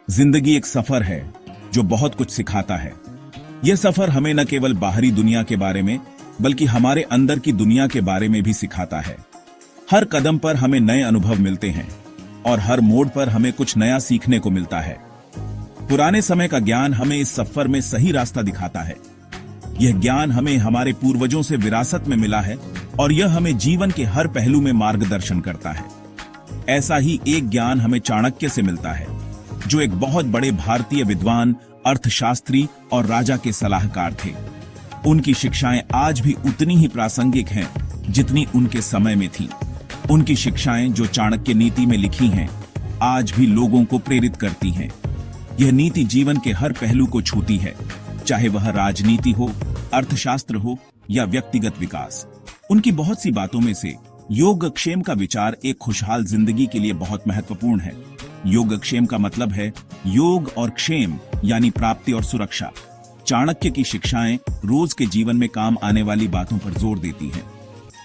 जिंदगी एक सफर है जो बहुत कुछ सिखाता है। यह सफर हमें न केवल बाहरी दुनिया के बारे में बल्कि हमारे अंदर की दुनिया के बारे में भी सिखाता है। हर कदम पर हमें नए अनुभव मिलते हैं और हर मोड़ पर हमें कुछ नया सीखने को मिलता है। पुराने समय का ज्ञान हमें इस सफर में सही रास्ता दिखाता है। यह ज्ञान हमें हमारे पूर्वजों से विरासत में मिला है और यह हमें जीवन के हर पहलू में मार्गदर्शन करता है। ऐसा ही एक ज्ञान हमें चाणक्य से मिलता है, जो एक बहुत बड़े भारतीय विद्वान, अर्थशास्त्री और राजा के सलाहकार थे। उनकी शिक्षाएं आज भी उतनी ही प्रासंगिक हैं जितनी उनके समय में थीं। उनकी शिक्षाएं जो चाणक्य नीति में लिखी हैं, आज भी लोगों को प्रेरित करती हैं। यह नीति जीवन के हर पहलू को छूती है, चाहे वह राजनीति हो, अर्थशास्त्र हो या व्यक्तिगत विकास। उनकी बहुत सी बातों में से योगक्षेम का विचार एक खुशहाल जिंदगी के लिए बहुत महत्वपूर्ण है। योगक्षेम का मतलब है योग और क्षेम यानी प्राप्ति और सुरक्षा। चाणक्य की शिक्षाएं रोज के जीवन में काम आने वाली बातों पर जोर देती हैं।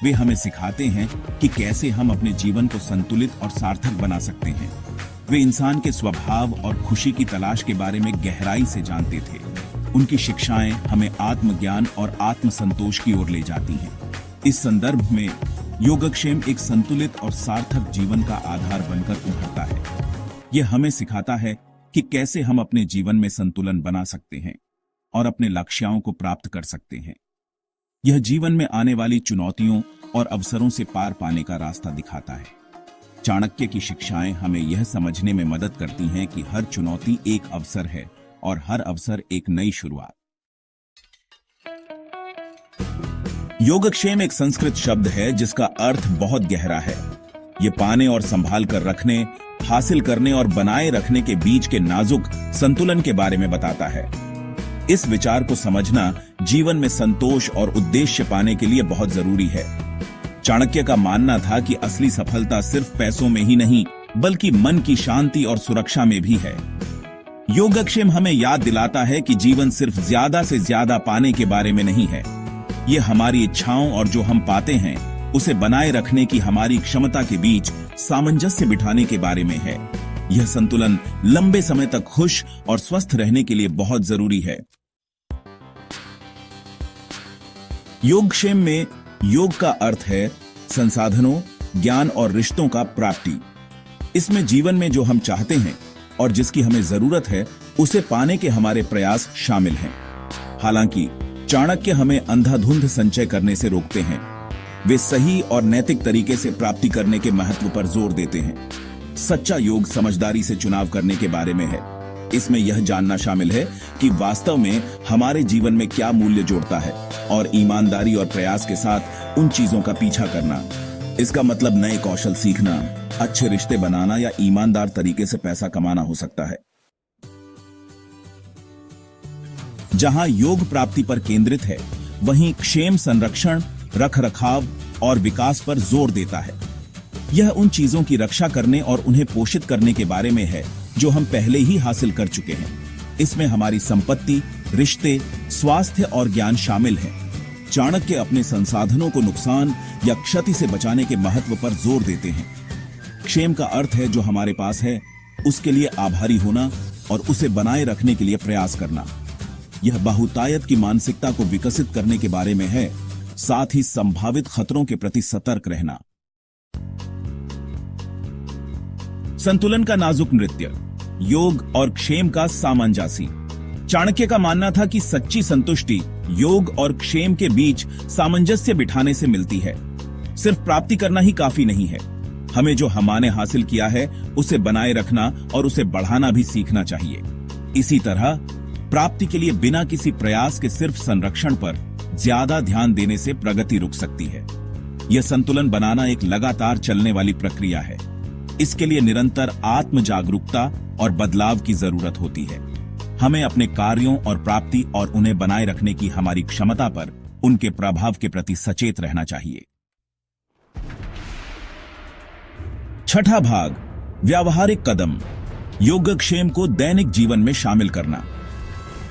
वे हमें सिखाते हैं कि कैसे हम अपने जीवन को संतुलित और सार्थक बना सकते हैं। वे इंसान के स्वभाव और खुशी की तलाश के बारे में गहराई से जानते थे। उनकी शिक्षाएं हमें आत्मज्ञान और आत्मसंतोष की ओर ले जाती हैं। इस संदर्भ में योगक्षेम एक संतुलित और सार्थक जीवन का आधार बनकर उभरता है। यह हमें सिखाता है कि कैसे हम अपने जीवन में संतुलन बना सकते हैं और अपने लक्ष्यों को प्राप्त कर सकते हैं। यह जीवन में आने वाली चुनौतियों और अवसरों से पार पाने का रास्ता दिखाता है। चाणक्य की शिक्षाएं हमें यह समझने में मदद करती हैं कि हर चुनौती एक अवसर है और हर अवसर एक नई शुरुआत। योगक्षेम एक संस्कृत शब्द है जिसका अर्थ बहुत गहरा है। ये पाने और संभाल कर रखने, हासिल करने और बनाए रखने के बीच के नाजुक संतुलन के बारे में बताता है। इस विचार को समझना जीवन में संतोष और उद्देश्य पाने के लिए बहुत जरूरी है। चाणक्य का मानना था कि असली सफलता सिर्फ पैसों में ही नहीं बल्कि मन की शांति और सुरक्षा में भी है। योगक्षेम हमें याद दिलाता है कि जीवन सिर्फ ज्यादा से ज्यादा पाने के बारे में नहीं है। ये हमारी इच्छाओं और जो हम पाते हैं उसे बनाए रखने की हमारी क्षमता के बीच सामंजस्य बिठाने के बारे में है। यह संतुलन लंबे समय तक खुश और स्वस्थ रहने के लिए बहुत जरूरी है। योगक्षेम में योग का अर्थ है संसाधनों, ज्ञान और रिश्तों का प्राप्ति। इसमें जीवन में जो हम चाहते हैं और जिसकी हमें जरूरत है उसे पाने के हमारे प्रयास शामिल हैं। हालांकि चाणक्य हमें अंधाधुंध संचय करने से रोकते हैं। वे सही और नैतिक तरीके से प्राप्ति करने के महत्व पर जोर देते हैं। सच्चा योग समझदारी से चुनाव करने के बारे में है। इसमें यह जानना शामिल है कि वास्तव में हमारे जीवन में क्या मूल्य जोड़ता है और ईमानदारी और प्रयास के साथ उन चीजों का पीछा करना। इसका मतलब नए कौशल सीखना, अच्छे रिश्ते बनाना या ईमानदार तरीके से पैसा कमाना हो सकता है। जहां योग प्राप्ति पर केंद्रित है, वहीं क्षेम संरक्षण, रखरखाव और विकास पर जोर देता है। यह उन चीजों की रक्षा करने और उन्हें पोषित करने के बारे में है जो हम पहले ही हासिल कर चुके हैं। इसमें हमारी संपत्ति, रिश्ते, स्वास्थ्य और ज्ञान शामिल है। चाणक्य अपने संसाधनों को नुकसान या क्षति से बचाने के महत्व पर जोर देते हैं। क्षेम का अर्थ है जो हमारे पास है उसके लिए आभारी होना और उसे बनाए रखने के लिए प्रयास करना। यह बहुतायत की मानसिकता को विकसित करने के बारे में है, साथ ही संभावित खतरों के प्रति सतर्क रहना। संतुलन का नाजुक नृत्य, योग और क्षेम का सामंजस्य। चाणक्य का मानना था कि सच्ची संतुष्टि योग और क्षेम के बीच सामंजस्य बिठाने से मिलती है। सिर्फ प्राप्ति करना ही काफी नहीं है, हमें जो हमने हासिल किया है उसे बनाए रखना और उसे बढ़ाना भी सीखना चाहिए। इसी तरह प्राप्ति के लिए बिना किसी प्रयास के सिर्फ संरक्षण पर ज्यादा ध्यान देने से प्रगति रुक सकती है। यह संतुलन बनाना एक लगातार चलने वाली प्रक्रिया है। इसके लिए निरंतर आत्म जागरूकता और बदलाव की जरूरत होती है। हमें अपने कार्यों और प्राप्ति और उन्हें बनाए रखने की हमारी क्षमता पर उनके प्रभाव के प्रति सचेत रहना चाहिए। छठा भाग, व्यावहारिक कदम, योगक्षेम को दैनिक जीवन में शामिल करना।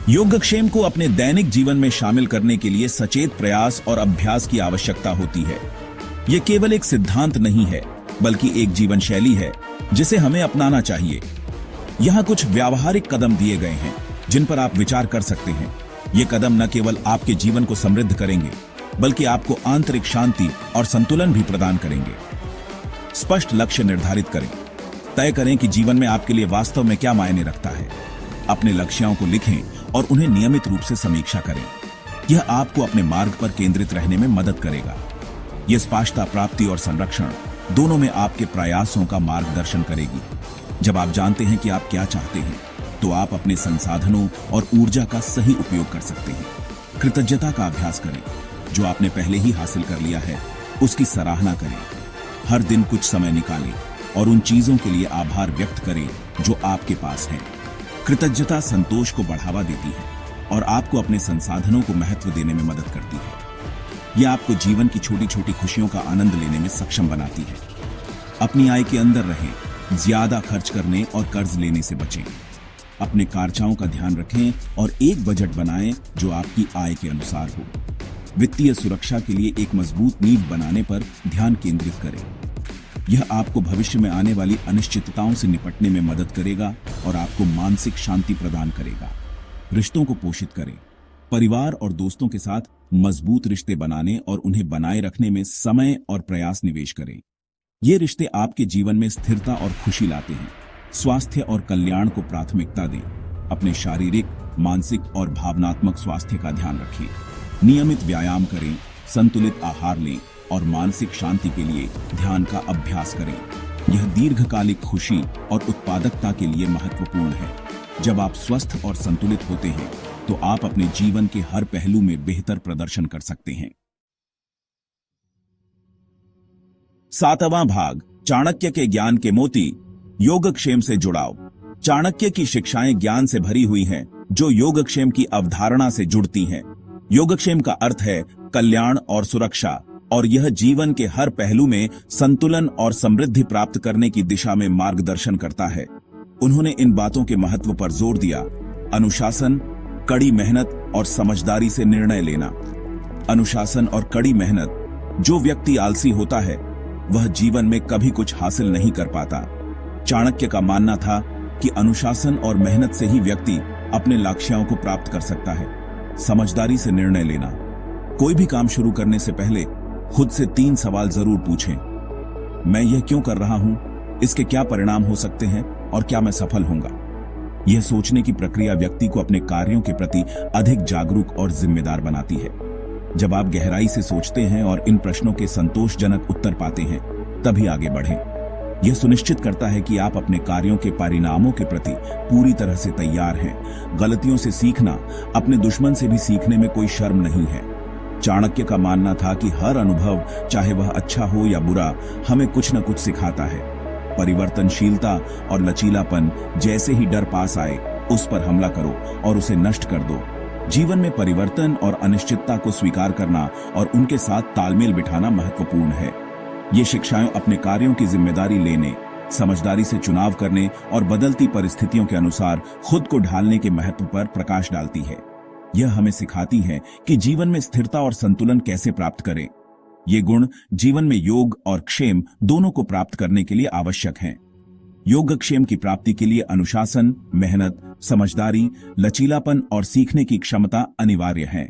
योगक्षेम को अपने दैनिक जीवन में शामिल करने के लिए सचेत प्रयास और अभ्यास की आवश्यकता होती है। यह केवल एक सिद्धांत नहीं है बल्कि एक जीवन शैली है जिसे हमें अपनाना चाहिए। यहाँ कुछ व्यावहारिक कदम दिए गए हैं जिन पर आप विचार कर सकते हैं। ये कदम न केवल आपके जीवन को समृद्ध करेंगे बल्कि आपको आंतरिक शांति और संतुलन भी प्रदान करेंगे। स्पष्ट लक्ष्य निर्धारित करें। तय करें कि जीवन में आपके लिए वास्तव में क्या मायने रखता है। अपने लक्ष्यों को लिखें और उन्हें नियमित रूप से समीक्षा करें। यह आपको अपने मार्ग पर केंद्रित रहने में मदद करेगा। यह स्पष्टता प्राप्ति और संरक्षण दोनों में आपके प्रयासों का मार्गदर्शन करेगी। जब आप जानते हैं कि आप क्या चाहते हैं तो आप अपने संसाधनों और ऊर्जा का सही उपयोग कर सकते हैं। कृतज्ञता का अभ्यास करें। जो आपने पहले ही हासिल कर लिया है उसकी सराहना करें। हर दिन कुछ समय निकालें और उन चीजों के लिए आभार व्यक्त करें जो आपके पास हैं। कृतज्ञता संतोष को बढ़ावा देती है और आपको अपने संसाधनों को महत्व देने में मदद करती है। यह आपको जीवन की छोटी छोटी खुशियों का आनंद लेने में सक्षम बनाती है। अपनी आय के अंदर रहें, ज्यादा खर्च करने और कर्ज लेने से बचें। अपने खर्चों का ध्यान रखें और एक बजट बनाएं जो आपकी आय के अनुसार हो। वित्तीय सुरक्षा के लिए एक मजबूत नींव बनाने पर ध्यान केंद्रित करें। यह आपको भविष्य में आने वाली अनिश्चितताओं से निपटने में मदद करेगा और आपको मानसिक शांति प्रदान करेगा। रिश्तों को पोषित करें। परिवार और दोस्तों के साथ मजबूत रिश्ते बनाने और उन्हें बनाए रखने में समय और प्रयास निवेश करें। ये रिश्ते आपके जीवन में स्थिरता और खुशी लाते हैं। स्वास्थ्य और कल्याण को प्राथमिकता दें। अपने शारीरिक, मानसिक और भावनात्मक स्वास्थ्य का ध्यान रखें। नियमित व्यायाम करें, संतुलित आहार लें और मानसिक शांति के लिए ध्यान का अभ्यास करें। यह दीर्घकालिक खुशी और उत्पादकता के लिए महत्वपूर्ण है। जब आप स्वस्थ और संतुलित होते हैं तो आप अपने जीवन के हर पहलू में बेहतर प्रदर्शन कर सकते हैं। 7वां भाग, चाणक्य के ज्ञान के मोती, योगक्षेम से जुड़ाव। चाणक्य की शिक्षाएं ज्ञान से भरी हुई हैं जो योगक्षेम की अवधारणा से जुड़ती हैं। योगक्षेम का अर्थ है कल्याण और सुरक्षा, और यह जीवन के हर पहलू में संतुलन और समृद्धि प्राप्त करने की दिशा में मार्गदर्शन करता है। उन्होंने इन बातों के महत्व पर जोर दिया। अनुशासन, कड़ी मेहनत और समझदारी से निर्णय लेना। अनुशासन और कड़ी मेहनत। जो व्यक्ति आलसी होता है वह जीवन में कभी कुछ हासिल नहीं कर पाता। चाणक्य का मानना था कि अनुशासन और मेहनत से ही व्यक्ति अपने लक्ष्यों को प्राप्त कर सकता है। समझदारी से निर्णय लेना। कोई भी काम शुरू करने से पहले खुद से 3 सवाल जरूर पूछें। मैं यह क्यों कर रहा हूं? इसके क्या परिणाम हो सकते हैं और क्या मैं सफल होऊंगा? यह सोचने की प्रक्रिया व्यक्ति को अपने कार्यों के प्रति अधिक जागरूक और जिम्मेदार बनाती है। जब आप गहराई से सोचते हैं और इन प्रश्नों के संतोषजनक उत्तर पाते हैं तभी आगे बढ़ें। यह सुनिश्चित करता है कि आप अपने कार्यों के परिणामों के प्रति पूरी तरह से तैयार हैं। गलतियों से सीखना, अपने दुश्मन से भी सीखने में कोई शर्म नहीं है। चाणक्य का मानना था कि हर अनुभव, चाहे वह अच्छा हो या बुरा, हमें कुछ न कुछ सिखाता है। परिवर्तनशीलता और लचीलापन। जैसे ही डर पास आए उस पर हमला करो और उसे नष्ट कर दो। जीवन में परिवर्तन और अनिश्चितता को स्वीकार करना और उनके साथ तालमेल बिठाना महत्वपूर्ण है। ये शिक्षाएं अपने कार्यों की जिम्मेदारी लेने, समझदारी से चुनाव करने और बदलती परिस्थितियों के अनुसार खुद को ढालने के महत्व पर प्रकाश डालती है। यह हमें सिखाती है कि जीवन में स्थिरता और संतुलन कैसे प्राप्त करें। ये गुण जीवन में योग और क्षेम दोनों को प्राप्त करने के लिए आवश्यक हैं। योगक्षेम की प्राप्ति के लिए अनुशासन, मेहनत, समझदारी, लचीलापन और सीखने की क्षमता अनिवार्य है।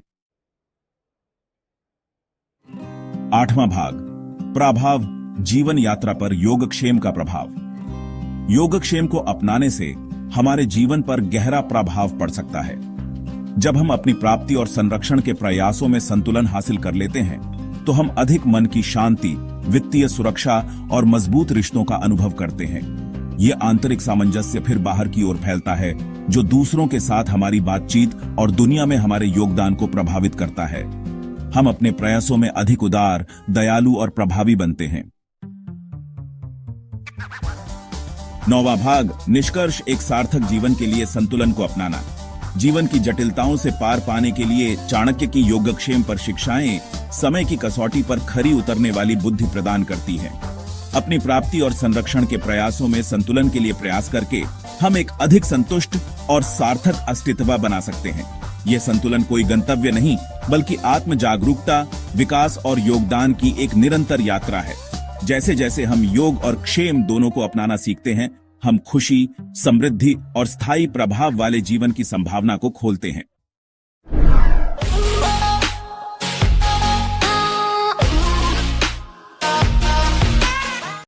8वां भाग, प्रभाव, जीवन यात्रा पर योगक्षेम का प्रभाव। योगक्षेम को अपनाने से हमारे जीवन पर गहरा प्रभाव पड़ सकता है। जब हम अपनी प्राप्ति और संरक्षण के प्रयासों में संतुलन हासिल कर लेते हैं तो हम अधिक मन की शांति, वित्तीय सुरक्षा और मजबूत रिश्तों का अनुभव करते हैं। यह आंतरिक सामंजस्य फिर बाहर की ओर फैलता है जो दूसरों के साथ हमारी बातचीत और दुनिया में हमारे योगदान को प्रभावित करता है। हम अपने प्रयासों में अधिक उदार, दयालु और प्रभावी बनते हैं। 9वां भाग, निष्कर्ष, एक सार्थक जीवन के लिए संतुलन को अपनाना। जीवन की जटिलताओं से पार पाने के लिए चाणक्य की योगक्षेम पर शिक्षाएं समय की कसौटी पर खरी उतरने वाली बुद्धि प्रदान करती हैं। अपनी प्राप्ति और संरक्षण के प्रयासों में संतुलन के लिए प्रयास करके हम एक अधिक संतुष्ट और सार्थक अस्तित्व बना सकते हैं। यह संतुलन कोई गंतव्य नहीं बल्कि आत्म जागरूकता, विकास और योगदान की एक निरंतर यात्रा है। जैसे जैसे हम योग और क्षेम दोनों को अपनाना सीखते हैं हम खुशी, समृद्धि और स्थायी प्रभाव वाले जीवन की संभावना को खोलते हैं।